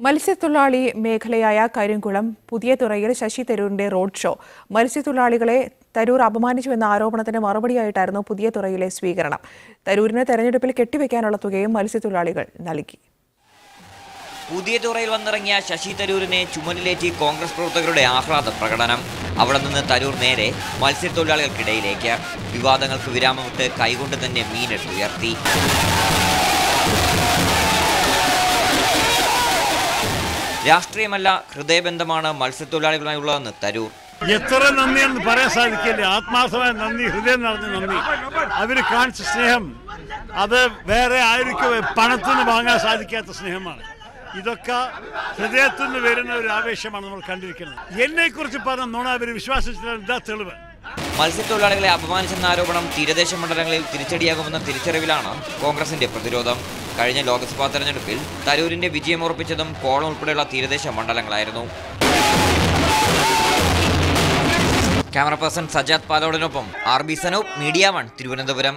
മത്സ്യത്തൊഴിലാളി മേഖലയായ കരിങ്കുളം പുതിയതുറയിൽ ശശി തരൂരിന്റെ റോഡ് ഷോ. മത്സ്യത്തൊഴിലാളികളെ തരൂർ അപമാനിച്ചുവെന്ന ആരോപണത്തിന് മറുപടിയായിട്ടായിരുന്നു പുതിയതുറയിലെ സ്വീകരണം. തരൂരിന് തെരഞ്ഞെടുപ്പിൽ കെട്ടിവെക്കാനുള്ള തുകയും മത്സ്യത്തൊഴിലാളികൾ നൽകി. പുതിയതുറയിൽ വന്നിറങ്ങിയ ശശി തരൂരിനെ ചുമലിലേറ്റി കോൺഗ്രസ് പ്രവർത്തകരുടെ ആഹ്ലാദ പ്രകടനം. അവിടെ നിന്ന് തരൂർ നേരെ മത്സ്യത്തൊഴിലാളികൾക്കിടയിലേക്ക്. വിവാദങ്ങൾക്ക് വിരാമമിട്ട് കൈകൊണ്ട് തന്നെ മീനെടുത്തുയർത്തി. രാഷ്ട്രീയമല്ല, ഹൃദയബന്ധമാണ് മത്സ്യത്തൊഴിലാളികളുമായുള്ളതെന്ന് തരൂർ. എത്ര നന്ദിയെന്ന് പറയാൻ സാധിക്കില്ല. ആത്മാർത്ഥമായ നന്ദി, ഹൃദയം നിറഞ്ഞ നന്ദി. അവര് കാണിച്ച സ്നേഹം അത് വേറെ ആയിരിക്കും പണത്തിന് വാങ്ങാൻ സാധിക്കാത്ത സ്നേഹമാണ്. ഇതൊക്കെ ഹൃദയത്തിൽ നിന്ന് വരുന്ന ഒരു ആവേശമാണ് നമ്മൾ കണ്ടിരിക്കുന്നത്. എന്നെ കുറിച്ച് പറഞ്ഞ നുണ അവർ വിശ്വാസിച്ചില്ല. തെളിവ്. മത്സ്യത്തൊഴിലാളികളെ അപമാനിച്ചെന്ന ആരോപണം തീരദേശ മണ്ഡലങ്ങളിൽ തിരിച്ചടിയാകുമെന്ന തിരിച്ചറിവിലാണ് കോൺഗ്രസിന്റെ പ്രതിരോധം. കഴിഞ്ഞ ലോക്സഭാ തെരഞ്ഞെടുപ്പിൽ തരൂരിന്റെ വിജയമുറപ്പിച്ചതും കോളം ഉൾപ്പെടെയുള്ള തീരദേശ മണ്ഡലങ്ങളായിരുന്നു. ക്യാമറ പേഴ്സൺ സജാദ് പാലോടിനൊപ്പം RB സനൂപ്, മീഡിയ 1, തിരുവനന്തപുരം.